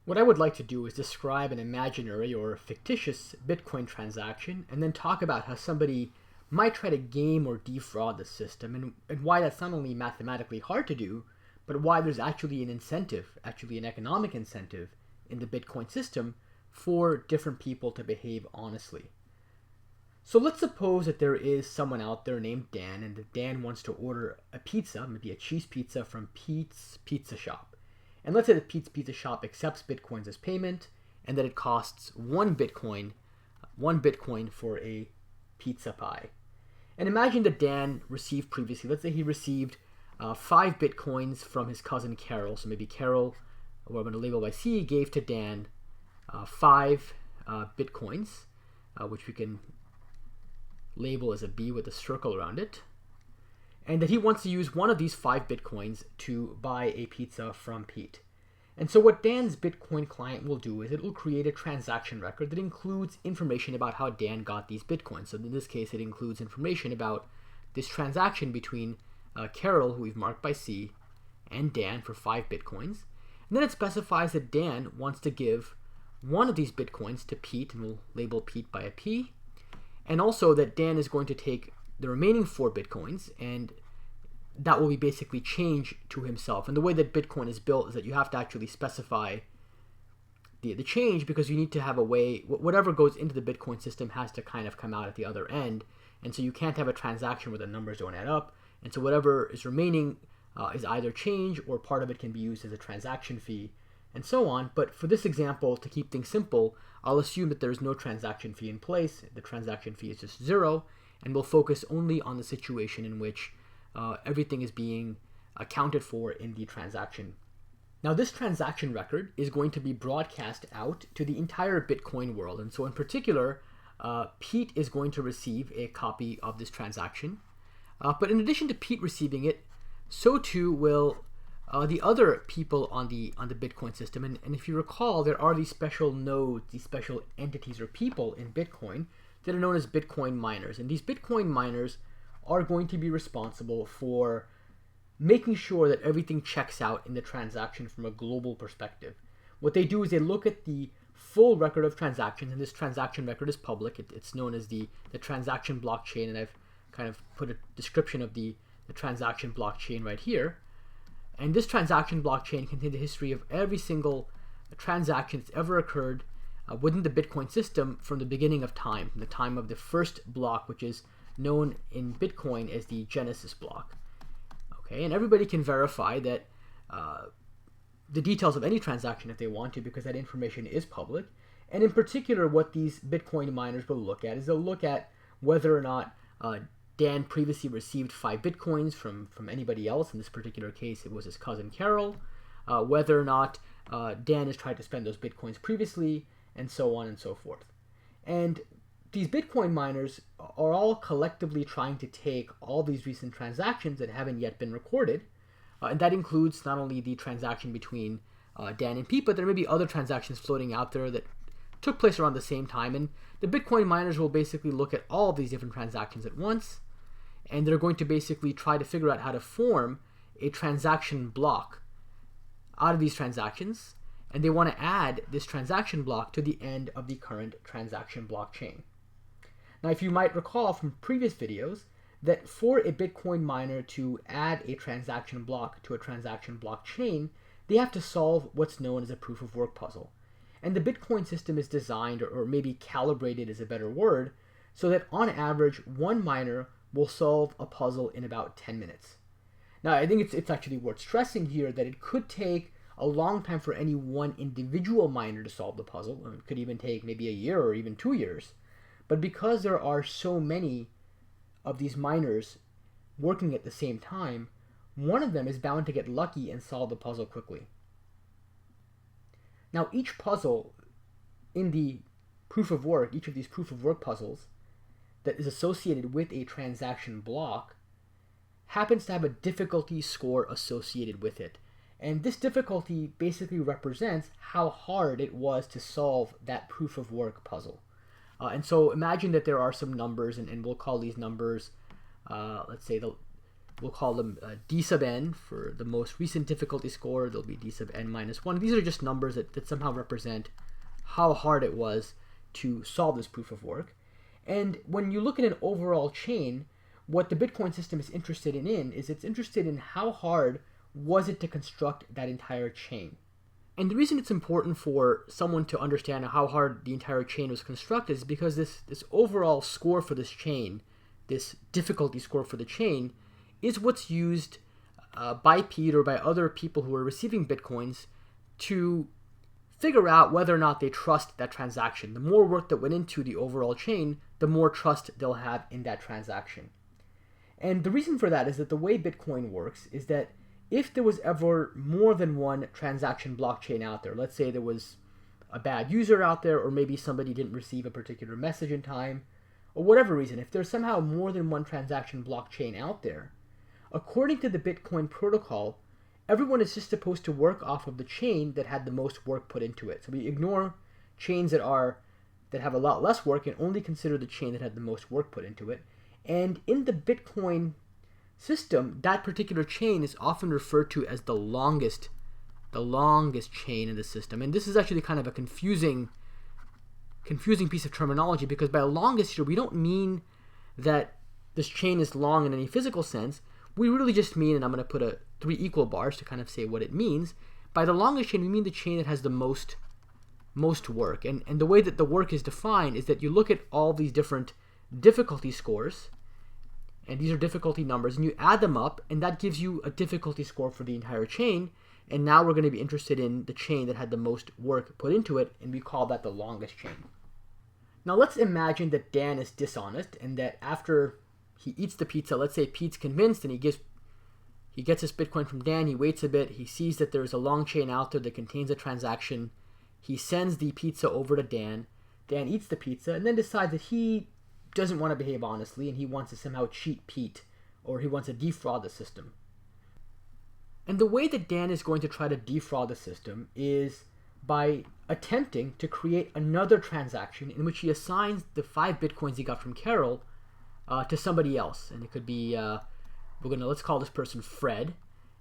What I would like to do is describe an imaginary or fictitious Bitcoin transaction and then talk about how somebody might try to game or defraud the system and why that's not only mathematically hard to do, but why there's actually an incentive, actually an economic incentive in the Bitcoin system for different people to behave honestly. So let's suppose that there is someone out there named Dan, and that Dan wants to order a pizza, maybe a cheese pizza from Pete's Pizza Shop. And let's say that Pete's Pizza Shop accepts Bitcoins as payment, and that it costs one Bitcoin for a pizza pie. And imagine that Dan received previously, let's say he received 5 Bitcoins from his cousin Carol. So maybe Carol, who I'm going to label by C, gave to Dan 5 Bitcoins, which we can label as a B with a circle around it, and that he wants to use one of these 5 Bitcoins to buy a pizza from Pete. And so what Dan's Bitcoin client will do is it will create a transaction record that includes information about how Dan got these Bitcoins. So in this case, it includes information about this transaction between Carol, who we've marked by C, and Dan for 5 Bitcoins. And then it specifies that Dan wants to give one of these Bitcoins to Pete, and we'll label Pete by a P, and also that Dan is going to take the remaining 4 Bitcoins, and that will be basically changed to himself. And the way that Bitcoin is built is that you have to actually specify the change, because you need to have a way, whatever goes into the Bitcoin system has to kind of come out at the other end. And so you can't have a transaction where the numbers don't add up. And so whatever is remaining is either change, or part of it can be used as a transaction fee, and so on. But for this example, to keep things simple, I'll assume that there's no transaction fee in place. The transaction fee is just 0, and we'll focus only on the situation in which everything is being accounted for in the transaction. Now, this transaction record is going to be broadcast out to the entire Bitcoin world. And so in particular, Pete is going to receive a copy of this transaction. But in addition to Pete receiving it, so too will the other people on the Bitcoin system. And if you recall, there are these special nodes, these special entities or people in Bitcoin that are known as Bitcoin miners. And these Bitcoin miners are going to be responsible for making sure that everything checks out in the transaction from a global perspective. What they do is they look at the full record of transactions, and this transaction record is public. It's known as the transaction blockchain, and I've kind of put a description of the transaction blockchain right here. And this transaction blockchain contains a history of every single transaction that's ever occurred within the Bitcoin system from the beginning of time, from the time of the first block, which is known in Bitcoin as the Genesis block. Okay, and everybody can verify that the details of any transaction if they want to, because that information is public. And in particular, what these Bitcoin miners will look at is they'll look at whether or not Dan previously received 5 Bitcoins from anybody else. In this particular case, it was his cousin Carol. Whether or not Dan has tried to spend those Bitcoins previously, and so on and so forth. And these Bitcoin miners are all collectively trying to take all these recent transactions that haven't yet been recorded. And that includes not only the transaction between Dan and Pete, but there may be other transactions floating out there that took place around the same time. And the Bitcoin miners will basically look at all of these different transactions at once, and they're going to basically try to figure out how to form a transaction block out of these transactions, and they want to add this transaction block to the end of the current transaction blockchain. Now, if you might recall from previous videos, that for a Bitcoin miner to add a transaction block to a transaction blockchain, they have to solve what's known as a proof of work puzzle. And the Bitcoin system is designed, or maybe calibrated is a better word, so that on average, one miner will solve a puzzle in about 10 minutes. Now, I think it's actually worth stressing here that it could take a long time for any one individual miner to solve the puzzle. It could even take maybe a year or even 2 years. But because there are so many of these miners working at the same time, one of them is bound to get lucky and solve the puzzle quickly. Now, each puzzle in the proof of work, each of these proof of work puzzles that is associated with a transaction block happens to have a difficulty score associated with it. And this difficulty basically represents how hard it was to solve that proof of work puzzle. And so imagine that there are some numbers, and we'll call these numbers, let's say the we'll call them d sub n for the most recent difficulty score. There'll be d sub n minus 1. These are just numbers that somehow represent how hard it was to solve this proof of work. And when you look at an overall chain, what the Bitcoin system is interested in is it's interested in how hard was it to construct that entire chain. And the reason it's important for someone to understand how hard the entire chain was constructed is because this overall score for this chain, this difficulty score for the chain, is what's used by Pete or by other people who are receiving Bitcoins to figure out whether or not they trust that transaction. The more work that went into the overall chain, the more trust they'll have in that transaction. And the reason for that is that the way Bitcoin works is that if there was ever more than one transaction blockchain out there, let's say there was a bad user out there, or maybe somebody didn't receive a particular message in time, or whatever reason, if there's somehow more than one transaction blockchain out there, according to the Bitcoin protocol, everyone is just supposed to work off of the chain that had the most work put into it. So we ignore chains that have a lot less work and only consider the chain that had the most work put into it. And in the Bitcoin system, that particular chain is often referred to as the longest chain in the system. And this is actually kind of a confusing piece of terminology, because by longest here, we don't mean that this chain is long in any physical sense. We really just mean, and I'm going to put 3 equal bars to kind of say what it means. By the longest chain, we mean the chain that has the most work. And the way that the work is defined is that you look at all these different difficulty scores, and these are difficulty numbers, and you add them up, and that gives you a difficulty score for the entire chain. And now we're going to be interested in the chain that had the most work put into it, and we call that the longest chain. Now let's imagine that Dan is dishonest, and that after he eats the pizza, let's say Pete's convinced, and he gets his Bitcoin from Dan, he waits a bit, he sees that there's a long chain out there that contains a transaction, he sends the pizza over to Dan, Dan eats the pizza, and then decides that he doesn't want to behave honestly, and he wants to somehow cheat Pete, or he wants to defraud the system. And the way that Dan is going to try to defraud the system is by attempting to create another transaction in which he assigns the 5 Bitcoins he got from Carol to somebody else. And it could be, let's call this person Fred.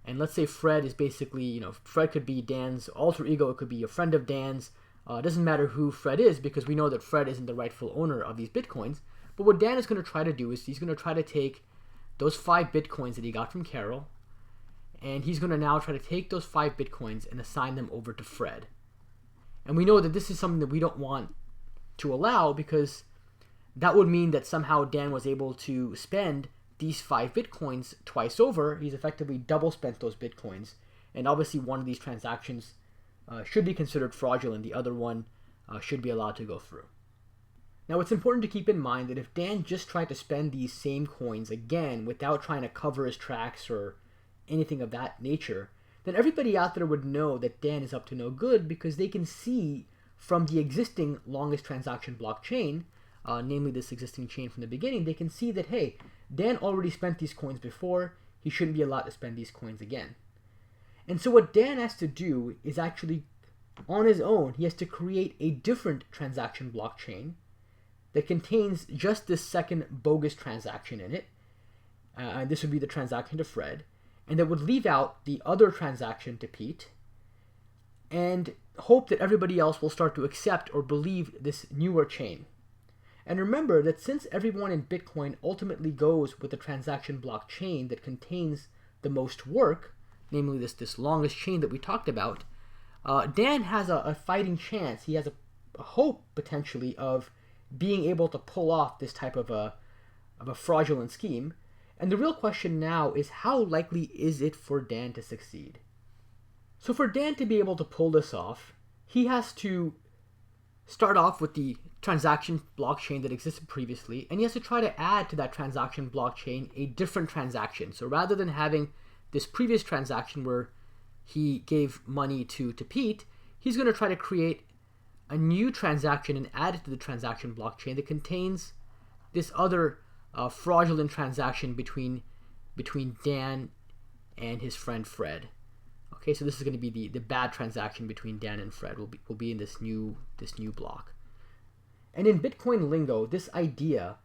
And let's say Fred is basically, Fred could be Dan's alter ego, it could be a friend of Dan's. It doesn't matter who Fred is, because we know that Fred isn't the rightful owner of these Bitcoins. But what Dan is going to try to do is he's going to try to take those 5 Bitcoins that he got from Carol, and he's going to now try to take those 5 Bitcoins and assign them over to Fred. And we know that this is something that we don't want to allow, because that would mean that somehow Dan was able to spend these 5 Bitcoins twice over. He's effectively double spent those Bitcoins. And obviously one of these transactions should be considered fraudulent. The other one should be allowed to go through. Now it's important to keep in mind that if Dan just tried to spend these same coins again without trying to cover his tracks or anything of that nature, then everybody out there would know that Dan is up to no good, because they can see from the existing longest transaction blockchain, namely this existing chain from the beginning, they can see that, hey, Dan already spent these coins before, he shouldn't be allowed to spend these coins again. And so what Dan has to do is actually, on his own, he has to create a different transaction blockchain that contains just this second bogus transaction in it. And this would be the transaction to Fred. And that would leave out the other transaction to Pete, and hope that everybody else will start to accept or believe this newer chain. And remember that since everyone in Bitcoin ultimately goes with the transaction blockchain that contains the most work, namely this longest chain that we talked about, Dan has a fighting chance. He has a hope, potentially, of being able to pull off this type of a fraudulent scheme. And the real question now is, how likely is it for Dan to succeed? So for Dan to be able to pull this off, he has to start off with the transaction blockchain that existed previously, and he has to try to add to that transaction blockchain a different transaction. So rather than having this previous transaction where he gave money to Pete, he's going to try to create a new transaction and add it to the transaction blockchain that contains this other fraudulent transaction between Dan and his friend Fred. Okay, so this is going to be the bad transaction between Dan and Fred will be in this new block. And in Bitcoin lingo, this idea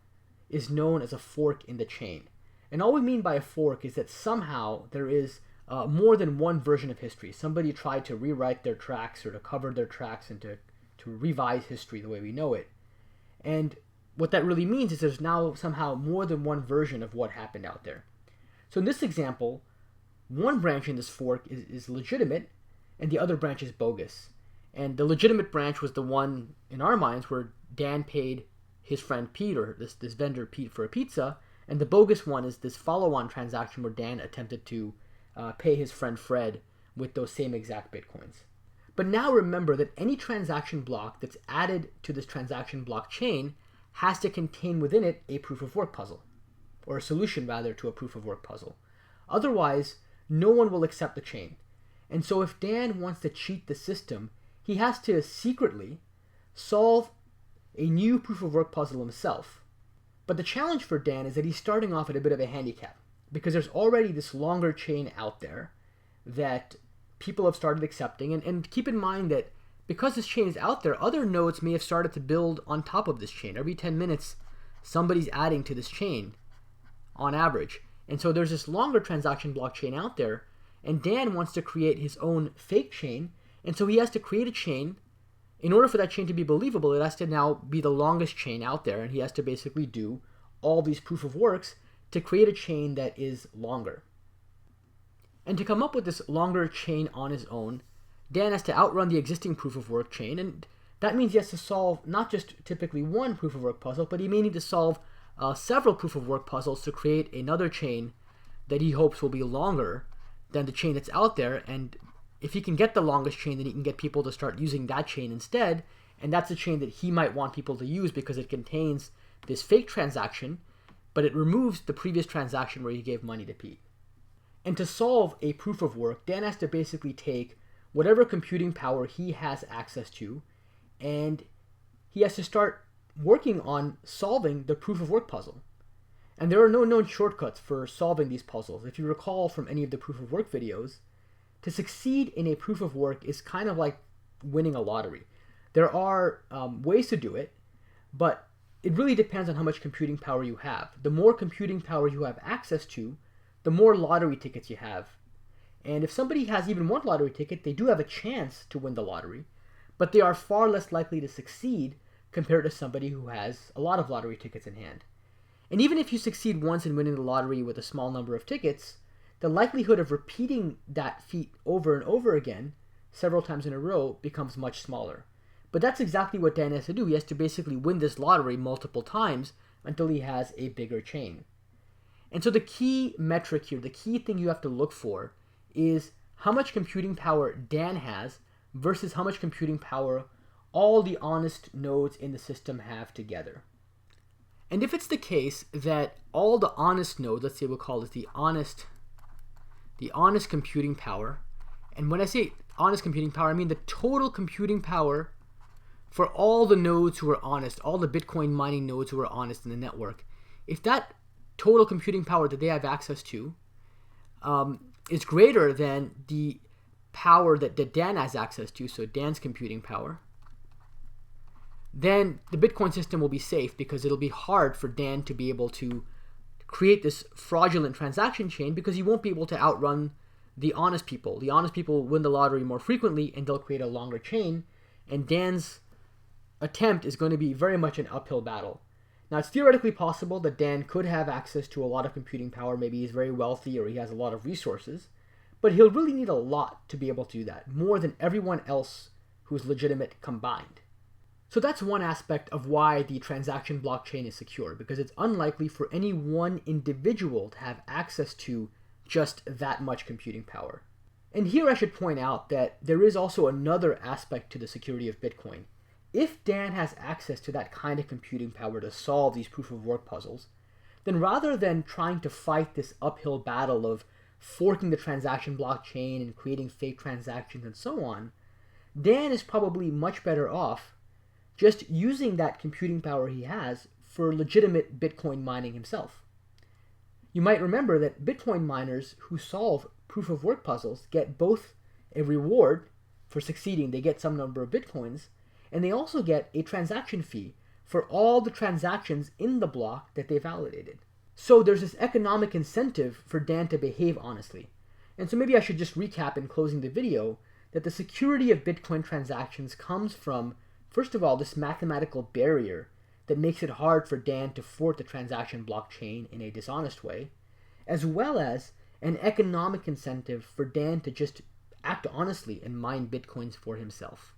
is known as a fork in the chain. And all we mean by a fork is that somehow there is more than one version of history. Somebody tried to rewrite their tracks or to cover their tracks and to revise history the way we know it. And what that really means is there's now somehow more than one version of what happened out there. So in this example, one branch in this fork is legitimate and the other branch is bogus. And the legitimate branch was the one in our minds where Dan paid his friend Pete, or this vendor Pete, for a pizza. And the bogus one is this follow-on transaction where Dan attempted to pay his friend Fred with those same exact Bitcoins. But now remember that any transaction block that's added to this transaction block chain has to contain within it a proof of work puzzle, or a solution rather to a proof of work puzzle. Otherwise, no one will accept the chain. And so if Dan wants to cheat the system, he has to secretly solve a new proof of work puzzle himself. But the challenge for Dan is that he's starting off at a bit of a handicap, because there's already this longer chain out there that people have started accepting. And keep in mind that because this chain is out there, other nodes may have started to build on top of this chain. Every 10 minutes, somebody's adding to this chain on average. And so there's this longer transaction block chain out there, and Dan wants to create his own fake chain, and so he has to create a chain. In order for that chain to be believable, it has to now be the longest chain out there, and he has to basically do all these proof of works to create a chain that is longer. And to come up with this longer chain on his own, Dan has to outrun the existing proof of work chain, and that means he has to solve not just typically one proof of work puzzle, but he may need to solve several proof of work puzzles to create another chain that he hopes will be longer than the chain that's out there. And if he can get the longest chain, then he can get people to start using that chain instead, and that's the chain that he might want people to use because it contains this fake transaction, but it removes the previous transaction where he gave money to Pete. And to solve a proof of work, Dan has to basically take whatever computing power he has access to, and he has to start working on solving the proof of work puzzle. And there are no known shortcuts for solving these puzzles. If you recall from any of the proof of work videos, to succeed in a proof of work is kind of like winning a lottery. There are ways to do it, but it really depends on how much computing power you have. The more computing power you have access to, the more lottery tickets you have. And if somebody has even one lottery ticket, they do have a chance to win the lottery, but they are far less likely to succeed compared to somebody who has a lot of lottery tickets in hand. And even if you succeed once in winning the lottery with a small number of tickets, the likelihood of repeating that feat over and over again, several times in a row, becomes much smaller. But that's exactly what Dan has to do. He has to basically win this lottery multiple times until he has a bigger chain. And so the key metric here, the key thing you have to look for, is how much computing power Dan has versus how much computing power all the honest nodes in the system have together. And if it's the case that all the honest nodes, let's say we'll call it the honest computing power, and when I say honest computing power, I mean the total computing power for all the nodes who are honest, all the Bitcoin mining nodes who are honest in the network. If that total computing power that they have access to is greater than the power that Dan has access to, so Dan's computing power, then the Bitcoin system will be safe because it'll be hard for Dan to be able to create this fraudulent transaction chain because he won't be able to outrun the honest people. The honest people win the lottery more frequently and they'll create a longer chain, and Dan's attempt is going to be very much an uphill battle. Now, it's theoretically possible that Dan could have access to a lot of computing power. Maybe he's very wealthy or he has a lot of resources, but he'll really need a lot to be able to do that, more than everyone else who's legitimate combined. So that's one aspect of why the transaction blockchain is secure, because it's unlikely for any one individual to have access to just that much computing power. And here I should point out that there is also another aspect to the security of Bitcoin. If Dan has access to that kind of computing power to solve these proof of work puzzles, then rather than trying to fight this uphill battle of forking the transaction blockchain and creating fake transactions and so on, Dan is probably much better off just using that computing power he has for legitimate Bitcoin mining himself. You might remember that Bitcoin miners who solve proof of work puzzles get both a reward for succeeding, they get some number of Bitcoins, and they also get a transaction fee for all the transactions in the block that they validated. So there's this economic incentive for Dan to behave honestly. And so maybe I should just recap in closing the video that the security of Bitcoin transactions comes from, first of all, this mathematical barrier that makes it hard for Dan to thwart the transaction blockchain in a dishonest way, as well as an economic incentive for Dan to just act honestly and mine Bitcoins for himself.